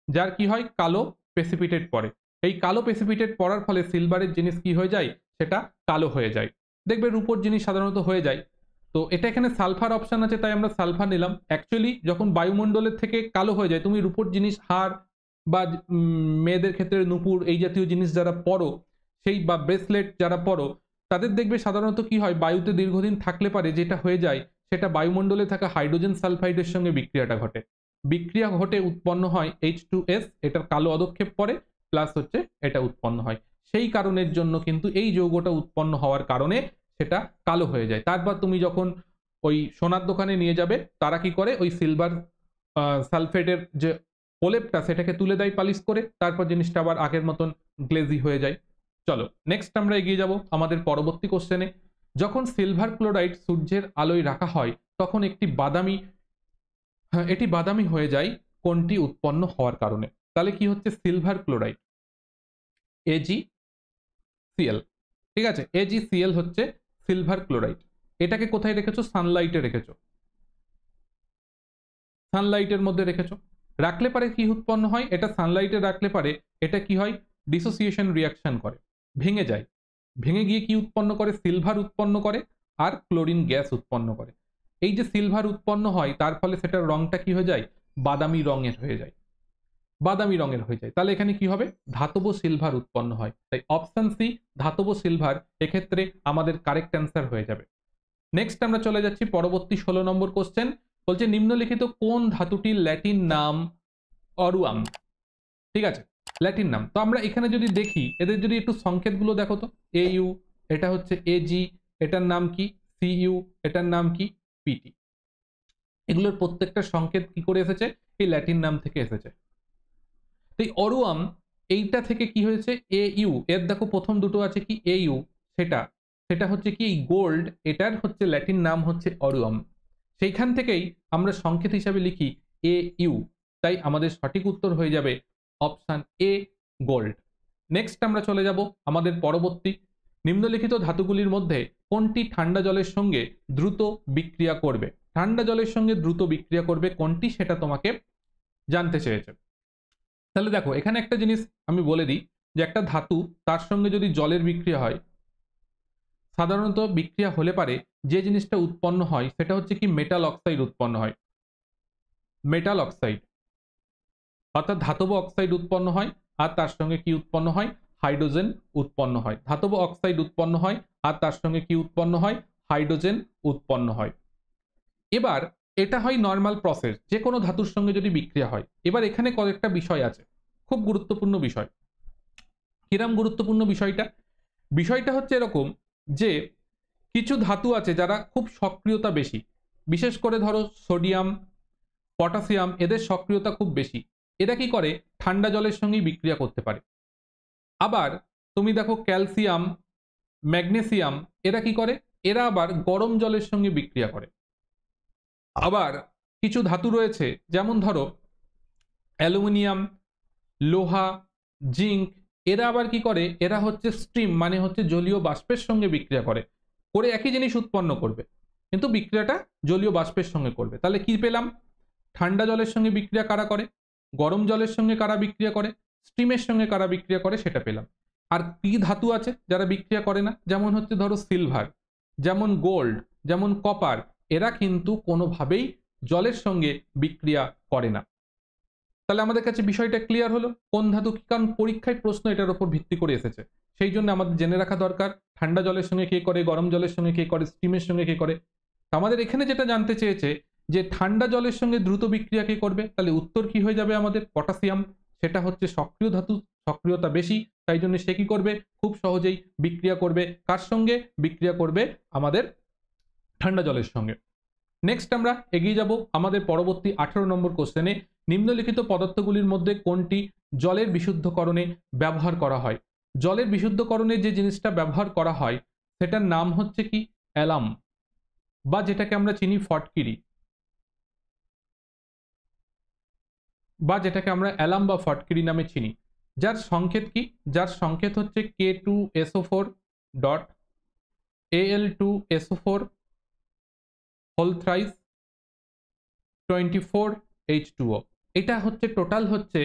যার কি হয় কালো প্রেসিপিটেট পড়ে। এই কালো প্রেসিপিটেট পড়ার ফলে সিলভারের জিনিস কি হয়ে যায়, সেটা কালো হয়ে যায়। দেখবে রূপোর জিনিস সাধারণত হয়ে যায়। তো এটা এখানে সালফার অপশন আছে তাই আমরা সালফার নিলাম। অ্যাকচুয়ালি যখন বায়ুমণ্ডলের থেকে কালো হয়ে যায়, তুমি রূপোর জিনিস হার বা মেয়েদের ক্ষেত্রে নুপুর এই জাতীয় জিনিস যারা পরো, সেই বা ব্রেসলেট যারা পরো, তাদের দেখবে সাধারণত কি হয়, বায়ুতে দীর্ঘদিন থাকলে পারে যেটা হয়ে যায়, সেটা বায়ুমণ্ডলে থাকা হাইড্রোজেন সালফাইডের সঙ্গে বিক্রিয়াটা ঘটে। বিক্রিয়া ঘটে উৎপন্ন হয় H2S, এটার কালো অধক্ষেপ পড়ে, প্লাস হচ্ছে এটা উৎপন্ন হয়। সেই কারণের জন্য কিন্তু এই যৌগটা উৎপন্ন হওয়ার কারণে সেটা কালো হয়ে যায়। তারপর তুমি যখন ওই সোনার দোকানে নিয়ে যাবে, তারা কি করে ওই সিলভার সালফেটের যে প্রলেপটা সেটাকে তুলে দেয় পালিশ করে, তারপর জিনিসটা আবার আগের মতন গ্লেজি হয়ে যায়। চলো নেক্সট আমরা এগিয়ে যাব আমাদের পরবর্তী কোশ্চেনে। যখন সিলভার ক্লোরাইড সূর্যের আলোয় রাখা হয় তখন এটি বাদামি হয়ে যায় কোনটি উৎপন্ন হওয়ার কারণে? তাহলে কি হচ্ছে সিলভার ক্লোরাইড, AgCl। ঠিক আছে, AgCl হচ্ছে সিলভার ক্লোরাইড। এটাকে কোথায় রেখেছো? সানলাইটে রেখেছো, সানলাইটের মধ্যে রেখেছো। রাখলে পারে কি উৎপন্ন হয়, এটা সানলাইটে রাখলে পারে এটা কি হয়, ডিসোসিয়েশন রিয়াকশন করে, ভেঙে যায়। ভেঙে গিয়ে কি উৎপন্ন করে, সিলভার উৎপন্ন করে আর ক্লোরিন গ্যাস উৎপন্ন করে। এই যে সিলভার উৎপন্ন হয় তার ফলে সেটার রংটা কি হয়ে যায়, বাদামি রঙের হয়ে যায়, বাদামি রঙের হয়ে যায়। তাহলে এখানে কি হবে, ধাতব সিলভার উৎপন্ন হয়। তাই অপশন সি ধাতব সিলভার এক্ষেত্রে আমাদের কারেক্ট অ্যান্সার হয়ে যাবে। নেক্সট আমরা চলে যাচ্ছি পরবর্তী 16 নম্বর কোশ্চেন। বলছে নিম্নলিখিত কোন ধাতুটির ল্যাটিন নাম অরুয়াম? ঠিক আছে, ল্যাটিন নাম। তো আমরা এখানে যদি দেখি, এদের যদি একটু সংকেতগুলো দেখো তো, AU, এটা হচ্ছে AG, এটার নাম কি CU, এটার নাম কি PT। এগুলোর প্রত্যেকটা সংকেত কি করে এসেছে, এই ল্যাটিন নাম থেকে এসেছে। তো এই অরুয়াম এইটা থেকে কি হয়েছে, AU, এর দেখো প্রথম দুটো আছে কি AU, সেটা সেটা হচ্ছে কি এই গোল্ড, এটার হচ্ছে ল্যাটিন নাম হচ্ছে অরুয়াম। সেইখান থেকেই আমরা সংকেত হিসাবে লিখি AU। তাই আমাদের সঠিক উত্তর হয়ে যাবে অপশন A, গোল্ড। নেক্সট আমরা চলে যাব আমাদের পরবর্তী। নিম্নলিখিত ধাতুগুলির মধ্যে কোনটি ঠান্ডা জলের সঙ্গে দ্রুত বিক্রিয়া করবে? ঠান্ডা জলের সঙ্গে দ্রুত বিক্রিয়া করবে কোনটি, সেটা তোমাকে জানতে চেয়েছে। তাহলে দেখো এখানে একটা জিনিস আমি বলে দিই, যে একটা ধাতু তার সঙ্গে যদি জলের বিক্রিয়া হয়, সাধারণত বিক্রিয়া হলে পারে যে জিনিসটা উৎপন্ন হয় সেটা হচ্ছে কি মেটাল অক্সাইড উৎপন্ন হয়। মেটাল অক্সাইড অর্থাৎ ধাতব অক্সাইড উৎপন্ন হয়, আর তার সঙ্গে কি উৎপন্ন হয়, হাইড্রোজেন উৎপন্ন হয়। ধাতব অক্সাইড উৎপন্ন হয় আর তার সঙ্গে কি উৎপন্ন হয়, হাইড্রোজেন উৎপন্ন হয়। এবার এটা হয় নর্মাল প্রসেস, যে কোনো ধাতুর সঙ্গে যদি বিক্রিয়া হয়। এবার এখানে কয়েকটা বিষয় আছে, খুব গুরুত্বপূর্ণ বিষয়। কিরম গুরুত্বপূর্ণ বিষয়টা? বিষয়টা হচ্ছে এরকম যে কিছু ধাতু আছে যারা খুব সক্রিয়তা বেশি, বিশেষ করে ধরো সোডিয়াম, পটাশিয়াম, এদের সক্রিয়তা খুব বেশি। এরা কি করে, ঠান্ডা জলের সঙ্গেই বিক্রিয়া করতে পারে। আবার তুমি দেখো ক্যালসিয়াম, ম্যাগনেসিয়াম, এরা কি করে, এরা আবার গরম জলের সঙ্গে বিক্রিয়া করে। আবার কিছু ধাতু রয়েছে যেমন ধরো অ্যালুমিনিয়াম, লোহা, জিঙ্ক, এরা আবার কি করে, এরা হচ্ছে স্ট্রিম মানে হচ্ছে জলীয় বাষ্পের সঙ্গে বিক্রিয়া করে, করে একই জিনিস উৎপন্ন করবে, কিন্তু বিক্রিয়াটা জলীয় বাষ্পের সঙ্গে করবে। তাহলে কি পেলাম, ঠান্ডা জলের সঙ্গে বিক্রিয়া কারা করে, গরম জলের সঙ্গে কারা বিক্রিয়া করে, স্টিমের সঙ্গে কারা বিক্রিয়া করে, সেটা পেলাম। আর কি ধাতু আছে যারা বিক্রিয়া করে না, যেমন হচ্ছে ধরো সিলভার, যেমন গোল্ড, যেমন কপার, এরা কিন্তু কোনোভাবেই জলের সঙ্গে বিক্রিয়া করে না। তাহলে আমাদের কাছে বিষয়টা ক্লিয়ার হলো কোন ধাতু কি, কারণ পরীক্ষায় প্রশ্ন এটার উপর ভিত্তি করে এসেছে। সেই জন্য আমাদের জেনে রাখা দরকার ঠান্ডা জলের সঙ্গে কে করে, গরম জলের সঙ্গে কে করে, স্টিমের সঙ্গে কে করে। আমাদের এখানে যেটা জানতে চেয়েছে যে ঠান্ডা জলের সঙ্গে দ্রুত বিক্রিয়া কে করবে, তাহলে উত্তর কি হয়ে যাবে আমাদের, পটাশিয়াম। সেটা হচ্ছে সক্রিয় ধাতু, সক্রিয়তা বেশি, তাই জন্য সে কি করবে, খুব সহজেই বিক্রিয়া করবে। কার সঙ্গে বিক্রিয়া করবে, আমাদের ঠান্ডা জলের সঙ্গে। নেক্সট আমরা এগিয়ে যাব আমাদের পরবর্তী 18 নম্বর কোশ্চেনে। নিম্নলিখিত পদার্থগুলির মধ্যে কোনটি জলের বিশুদ্ধকরণে ব্যবহার করা হয়? জলের বিশুদ্ধকরণে যে জিনিসটা ব্যবহার করা হয় সেটার নাম হচ্ছে কি অ্যালাম, বা যেটাকে আমরা চিনি ফটকিরি, বা যেটাকে আমরা অ্যালাম বা ফটকিরি নামে চিনি। যার সংকেত কি, যার সংকেত হচ্ছে K2SO4 dot Al2SO4 whole thrice 24H2O। এটা হচ্ছে টোটাল হচ্ছে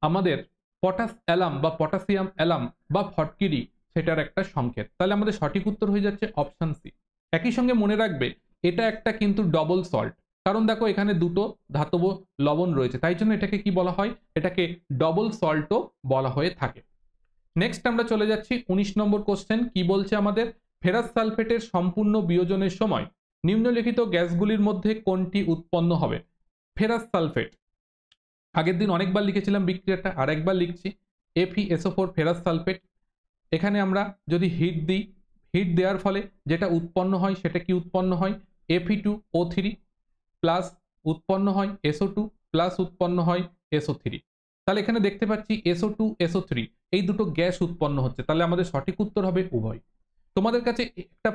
আমাদের পটাশ অ্যালাম বা পটাশিয়াম অ্যালাম বা ফটকিরি সেটার একটা সংকেত। তাহলে আমাদের সঠিক উত্তর হয়ে যাচ্ছে অপশন সি। একই সঙ্গে মনে রাখবে এটা একটা কিন্তু ডবল সল্ট, কারণ দেখো এখানে দুটো ধাতব লবণ রয়েছে, তাই জন্য এটাকে কি বলা হয়, এটাকে ডবল সল্টও বলা হয়ে থাকে। নেক্সট আমরা চলে যাচ্ছি 19 নম্বর কোশ্চেন। কি বলছে আমাদের, ফেরাস সালফেটের সম্পূর্ণ বিয়োজনের সময় নিম্নলিখিত গ্যাসগুলির মধ্যে কোনটি উৎপন্ন হবে? ফেরাস সালফেট, আগের দিন অনেকবার লিখেছিলাম বিক্রিয়াটা, আর একবার লিখছি, FeSO4 ফেরাস সালফেট। এখানে আমরা যদি হিট দিই, হিট দেওয়ার ফলে যেটা উৎপন্ন হয় সেটা কি উৎপন্ন হয়, Fe2O3 প্লাস উৎপন্ন হয় SO2 প্লাস উৎপন্ন হয় SO3। তাহলে এখানে দেখতে পাচ্ছি SO2 SO3 এই দুটো গ্যাস উৎপন্ন হচ্ছে, তাহলে আমাদের সঠিক উত্তর হবে উভয়। তোমাদের কাছে একটা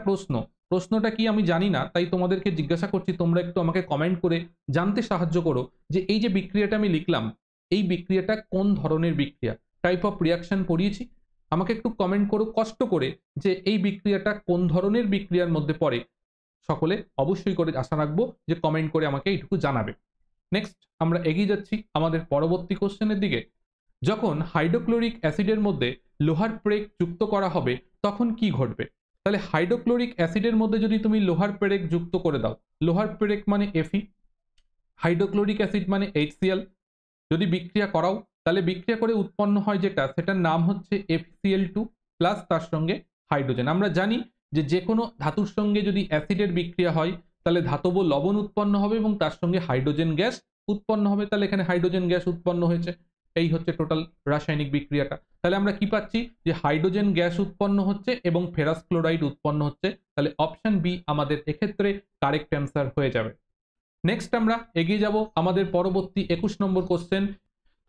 প্রশ্নটা কি আমি জানি না, তাই তোমাদেরকে জিজ্ঞাসা করছি, তোমরা একটু আমাকে কমেন্ট করে জানতে সাহায্য করো যে এই যে বিক্রিয়াটা আমি লিখলাম, এই বিক্রিয়াটা কোন ধরনের বিক্রিয়া, টাইপ অফ রিয়াকশন পড়িয়েছি, আমাকে একটু কমেন্ট করো কষ্ট করে যে এই বিক্রিয়াটা কোন ধরনের বিক্রিয়ার মধ্যে পড়ে। সকলে অবশ্যই করে আশা রাখবো যে কমেন্ট করে আমাকে এইটুকু জানাবে। নেক্সট আমরা এগিয়ে যাচ্ছি আমাদের পরবর্তী কোশ্চেনের দিকে। যখন হাইড্রোক্লোরিক অ্যাসিডের মধ্যে লোহার পেরেক যুক্ত করা হবে তখন কি ঘটবে? তাহলে হাইড্রোক্লোরিক অ্যাসিডের মধ্যে যদি তুমি লোহার পেরেক যুক্ত করে দাও, লোহার পেরেক মানে Fe, হাইড্রোক্লোরিক অ্যাসিড মানে HCl, যদি বিক্রিয়া করাও তাহলে বিক্রিয়া করে উৎপন্ন হয় যেটা, সেটার নাম হচ্ছে FeCl2 প্লাস তার সঙ্গে হাইড্রোজেন। আমরা জানি যে যে কোনো ধাতুর সঙ্গে যদি অ্যাসিডের বিক্রিয়া হয় তাহলে ধাতব লবণ উৎপন্ন হবে এবং তার সঙ্গে হাইড্রোজেন গ্যাস উৎপন্ন হবে, তাহলে এখানে হাইড্রোজেন গ্যাস উৎপন্ন হয়েছে। এই হচ্ছে টোটাল রাসায়নিক বিক্রিয়াটা। তাহলে আমরা কি পাচ্ছি যে হাইড্রোজেন গ্যাস উৎপন্ন হচ্ছে এবং ফেরাস ক্লোরাইড উৎপন্ন হচ্ছে, তাহলে অপশন বি আমাদের এক্ষেত্রে কারেক্ট অ্যান্সার হয়ে যাবে। নেক্সট আমরা এগিয়ে যাব আমাদের পরবর্তী 21 নম্বর কোশ্চেন।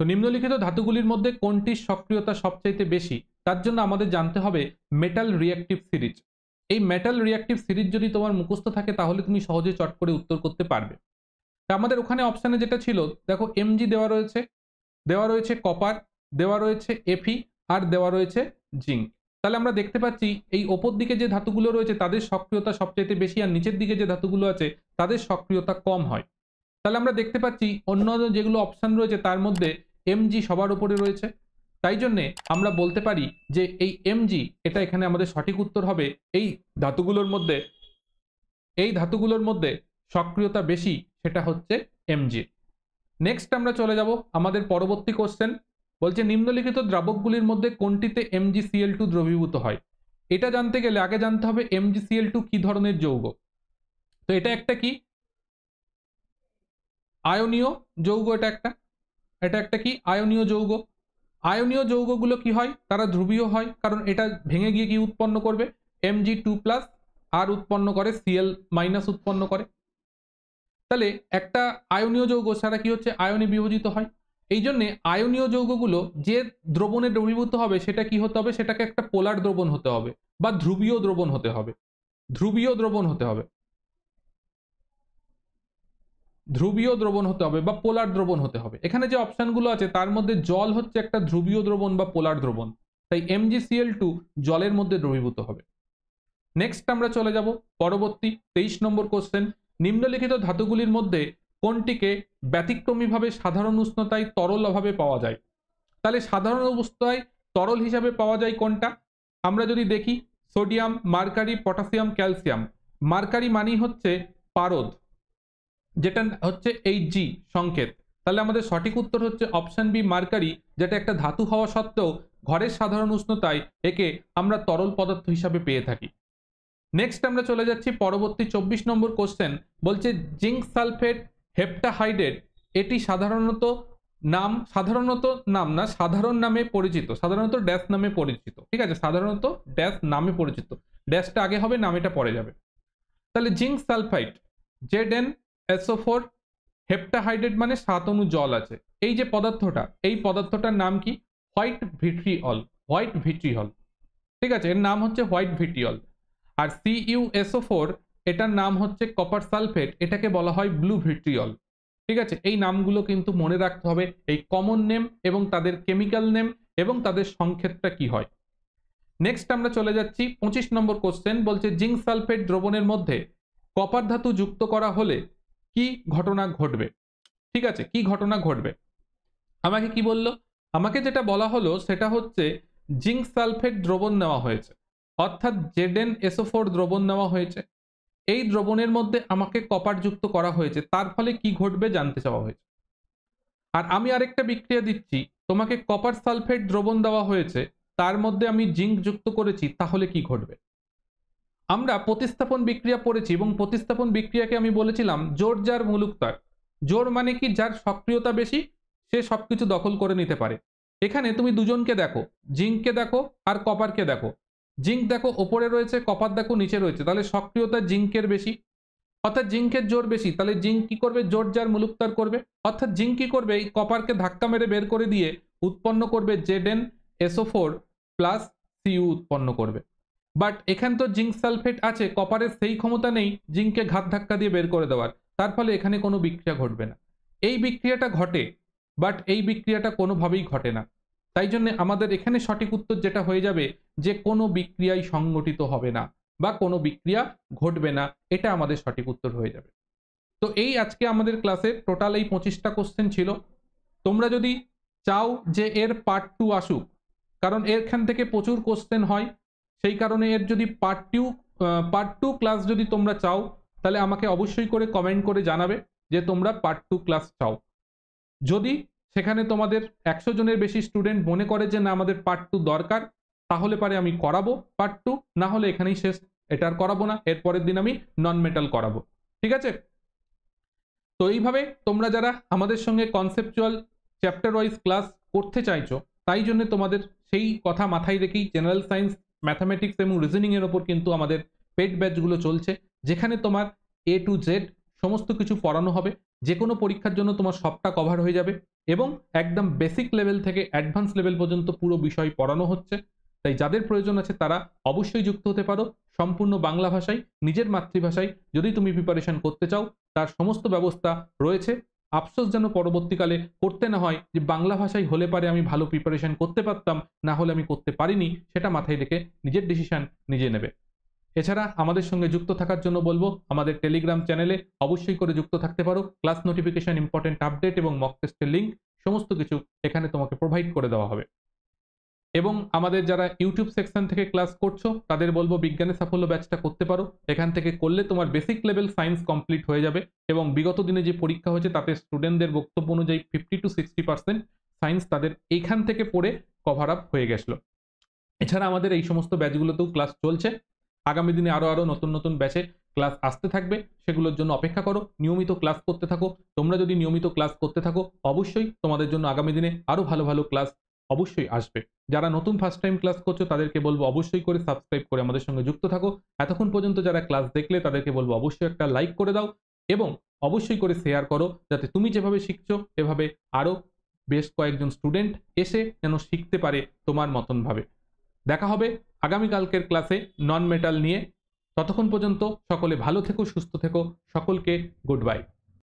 তো নিম্নলিখিত ধাতুগুলির মধ্যে কোনটির সক্রিয়তা সবচাইতে বেশি, তার জন্য আমাদের জানতে হবে মেটাল রিঅ্যাক্টিভ সিরিজ। এই মেটাল রিঅ্যাক্টিভ সিরিজ যদি তোমার মুখস্থ থাকে তাহলে তুমি সহজে চট করে উত্তর করতে পারবে। তা আমাদের ওখানে অপশানে যেটা ছিল দেখো, Mg দেওয়া রয়েছে কপার, দেওয়া রয়েছে Fe, আর দেওয়া রয়েছে জিঙ্ক। তাহলে আমরা দেখতে পাচ্ছি এই ওপর দিকে যে ধাতুগুলো রয়েছে তাদের সক্রিয়তা সবচাইতে বেশি, আর নিচের দিকে যে ধাতুগুলো আছে তাদের সক্রিয়তা কম হয়। তাহলে আমরা দেখতে পাচ্ছি অন্য যেগুলো অপশান রয়েছে তার মধ্যে Mg সবার উপরে রয়েছে, তাই জন্যে আমরা বলতে পারি যে এই Mg এটা এখানে আমাদের সঠিক উত্তর হবে। এই ধাতুগুলোর মধ্যে সক্রিয়তা বেশি, সেটা হচ্ছে Mg। নেক্সট আমরা চলে যাব আমাদের পরবর্তী কোশ্চেন। বলছে নিম্নলিখিত দ্রাবকগুলির মধ্যে কোনটিতে MgCl2 দ্রবীভূত হয়? এটা জানতে গেলে আগে জানতে হবে MgCl2 কি ধরনের যৌগ। তো এটা একটা কি আয়নীয় যৌগ, এটা একটা কি আয়নীয় যৌগ। আয়নীয় যৌগগুলো কি হয়, তারা ধ্রুবীয় হয়, কারণ এটা ভেঙে গিয়ে কি উৎপন্ন করবে, Mg2+ আর উৎপন্ন করে Cl- উৎপন্ন করে। তাহলে একটা আয়নীয় যৌগ ছাড়া কি হচ্ছে, আয়নে বিভাজিত হয়। এই জন্য আয়নীয় যৌগগুলো যে দ্রবণে দ্রবীভূত হবে সেটা কি হতে হবে, সেটাকে একটা পোলার দ্রবণ হতে হবে বা ধ্রুবীয় দ্রবণ হতে হবে। ধ্রুবীয় দ্রবণ হতে হবে বা পোলার দ্রবণ হতে হবে। এখানে যে অপশনগুলো আছে তার মধ্যে জল হচ্ছে একটা ধ্রুবীয় দ্রবণ বা পোলার দ্রবণ, তাই MgCl2 জলের মধ্যে দ্রবীভূত হবে। নেক্সট আমরা চলে যাব পরবর্তী 23 নম্বর কোশ্চেন। নিম্নলিখিত ধাতুগুলির মধ্যে কোনটিকে ব্যতিক্রমীভাবে সাধারণ উষ্ণতায় তরল অভাবে পাওয়া যায়? তাহলে সাধারণ অবস্থায় তরল হিসাবে পাওয়া যায় কোনটা, আমরা যদি দেখি sodium, mercury, potassium, calcium. Mercury মানি হচ্ছে পারদ, যেটা হচ্ছে Hg সংকেত। তাহলে আমাদের সঠিক উত্তর হচ্ছে অপশন বি মার্কারি, যেটা একটা ধাতু হওয়া সত্ত্বেও ঘরের সাধারণ উষ্ণতায় একে আমরা তরল পদার্থ হিসাবে পেয়ে থাকি। নেক্সট আমরা চলে যাচ্ছি পরবর্তী 24 নম্বর কোশ্চেন। বলছে জিঙ্ক সালফেট হেপ্টাহাইড্রেট, এটি সাধারণ নামে পরিচিত, সাধারণত ড্যাশ নামে পরিচিত। ঠিক আছে, সাধারণত ড্যাশ নামে পরিচিত, ড্যাশটা আগে হবে, নামেটা পরে যাবে। তাহলে জিঙ্ক সালফাইড ZnSO4 হেপ্টাহাইড্রেট মানে 7 অণু জল আছে। এই যে পদার্থটা, এই পদার্থটার নাম কি, হোয়াইট ভিট্রিয়ল। ঠিক আছে, এর নাম হচ্ছে হোয়াইট ভিট্রিয়ল। আর CuSO4 এটার নাম হচ্ছে কপার সালফেট, এটাকে বলা হয় ব্লু ভিট্রিয়ল। ঠিক আছে, এই নামগুলো কিন্তু মনে রাখতে হবে, এই কমন নেম এবং তাদের কেমিক্যাল নেম এবং তাদের সংক্ষেপটা কি হয়। নেক্সট আমরা চলে যাচ্ছি 25 নম্বর কোশ্চেন। বলছে জিঙ্ক সালফেট দ্রবণের মধ্যে কপার ধাতু যুক্ত করা হলে কি ঘটনা ঘটবে? ঠিক আছে, কি ঘটনা ঘটবে আমাকে কি বললো, আমাকে যেটা বলা হলো সেটা হচ্ছে জিঙ্ক সালফেট দ্রবণ নেওয়া হয়েছে, অর্থাৎ ZnSO4 দ্রবণ নেওয়া হয়েছে। এই দ্রবণের মধ্যে আমাকে কপার যুক্ত করা হয়েছে, তার ফলে কি ঘটবে জানতে চাওয়া হয়েছে। আর আমি আরেকটা বিক্রিয়া দিচ্ছি, তোমাকে কপার সালফেট দ্রবণ দেওয়া হয়েছে, তার মধ্যে আমি জিঙ্ক যুক্ত করেছি, তাহলে কি ঘটবে। আমরা প্রতিস্থাপন বিক্রিয়া পড়েছি এবং প্রতিস্থাপন বিক্রিয়াকে আমি বলেছিলাম জোর যার মুলুক তার। জোর মানে কি, যার সক্রিয়তা বেশি সে সবকিছু দখল করে নিতে পারে। এখানে তুমি দুজনকে দেখো, জিঙ্ককে দেখো আর কপারকে দেখো। জিঙ্ক দেখো ওপরে রয়েছে, কপার দেখো নিচে রয়েছে, তাহলে সক্রিয়তা জিঙ্কের বেশি, অর্থাৎ জিঙ্কের জোর বেশি। তাহলে জিঙ্ক কি করবে, জোর যার মুলুক তার করবে। অর্থাৎ জিঙ্ক কি করবে, এই কপারকে ধাক্কা মেরে বের করে দিয়ে উৎপন্ন করবে ZnSO4 প্লাস Cu উৎপন্ন করবে। বাট এখানে তো জিঙ্ক সালফেট আছে, কপারের সেই ক্ষমতা নেই জিঙ্ককে ঘাত ধাক্কা দিয়ে বের করে দেওয়ার, তার ফলে এখানে কোনো বিক্রিয়া ঘটবে না। এই বিক্রিয়াটা ঘটে, বাট এই বিক্রিয়াটা কোনোভাবেই ঘটে না। তাই জন্য আমাদের এখানে সঠিক উত্তর যেটা হয়ে যাবে যে কোনো বিক্রিয়াই সংগঠিত হবে না বা কোনো বিক্রিয়া ঘটবে না, এটা আমাদের সঠিক উত্তর হয়ে যাবে। তো এই আজকে আমাদের ক্লাসে টোটাল এই 25টা কোশ্চেন ছিল। তোমরা যদি চাও যে এর পার্ট 2 আসুক, কারণ এখান থেকে প্রচুর কোশ্চেন হয়, সেই কারণে এর যদি পার্ট 2 ক্লাস যদি তোমরা চাও, তাহলে আমাকে অবশ্যই করে কমেন্ট করে জানাবে যে তোমরা পার্ট 2 ক্লাস চাও। যদি সেখানে তোমাদের 100 জনের বেশি স্টুডেন্ট মনে করে যে না আমাদের পার্ট 2 দরকার, তাহলে পারে আমি করাবো পার্ট 2, না হলে এখানেই শেষ, এটা আর করাবো না, এর পরের দিন আমি নন মেটাল করাবো। ঠিক আছে? তো এইভাবে তোমরা যারা আমাদের সঙ্গে কনসেপচুয়াল চ্যাপ্টার ওয়াইজ ক্লাস করতে চাইছো, তাই জন্য তোমাদের সেই কথা মাথায় রেখেই জেনারেল সায়েন্স, ম্যাথামেটিক্স এবং রিজনিং এর ওপর কিন্তু আমাদের পেড ব্যাচগুলো চলছে, যেখানে তোমার A to Z সমস্ত কিছু পড়ানো হবে। যে কোনো পরীক্ষার জন্য তোমার সবটা কভার হয়ে যাবে এবং একদম বেসিক লেভেল থেকে অ্যাডভান্স লেভেল পর্যন্ত পুরো বিষয় পড়ানো হচ্ছে। তাই যাদের প্রয়োজন আছে তারা অবশ্যই যুক্ত হতে পারো। সম্পূর্ণ বাংলা ভাষায়, নিজের মাতৃভাষায় যদি তুমি প্রিপারেশন করতে চাও, তার সমস্ত ব্যবস্থা রয়েছে। আফসোস যেন পরবর্তীকালে করতে না হয় যে বাংলা ভাষায় হলে পারে আমি ভালো প্রিপারেশন করতে পারতাম, না হলে আমি করতে পারিনি, সেটা মাথায় রেখে নিজের ডিসিশন নিজে নেবে। এছাড়া আমাদের সঙ্গে যুক্ত থাকার জন্য বলবো আমাদের টেলিগ্রাম চ্যানেলে অবশ্যই করে যুক্ত থাকতে পারো। ক্লাস নোটিফিকেশন, ইম্পর্টেন্ট আপডেট এবং মক টেস্টের লিঙ্ক সমস্ত কিছু এখানে তোমাকে প্রোভাইড করে দেওয়া হবে। এবং আমাদের যারা ইউটিউব সেকশন থেকে ক্লাস করছো তাদের বলবো বিজ্ঞানের সাফল্য ব্যাচটা করতে পারো। এখান থেকে করলে তোমার বেসিক লেভেল সায়েন্স কমপ্লিট হয়ে যাবে এবং বিগত দিনে যে পরীক্ষা হয়েছে তাতে স্টুডেন্টদের বক্তব্য অনুযায়ী 50 to 60% সায়েন্স তাদের এইখান থেকে পড়ে কভার আপ হয়ে গেছিল। এছাড়া আমাদের এই সমস্ত ব্যাচগুলোতেও ক্লাস চলছে। আগামী দিনে আরো নতুন নতুন ব্যাচে ক্লাস আসতে থাকবে, সেগুলোর জন্য অপেক্ষা করো। নিয়মিত ক্লাস করতে থাকো। তোমরা যদি নিয়মিত ক্লাস করতে থাকো, অবশ্যই তোমাদের জন্য আগামী দিনে আরো ভালো ভালো ক্লাস অবশ্যই আসবে। যারা নতুন ফার্স্ট টাইম ক্লাস করছো তাদেরকে বলবো অবশ্যই করে সাবস্ক্রাইব করে আমাদের সঙ্গে যুক্ত থাকো। এতক্ষণ পর্যন্ত যারা ক্লাস দেখলে তাদেরকে বলবো অবশ্যই একটা লাইক করে দাও এবং অবশ্যই করে শেয়ার করো, যাতে তুমি যেভাবে শিখছো এভাবে আরো বেশ কয়েকজন স্টুডেন্ট এসে যেন শিখতে পারে তোমার মতন ভাবে। দেখা হবে আগামীকালকের ক্লাসে নন মেটাল নিয়ে। ততক্ষণ পর্যন্ত সকলে ভালো থেকো, সুস্থ থেকো। সকলকে গুড বাই।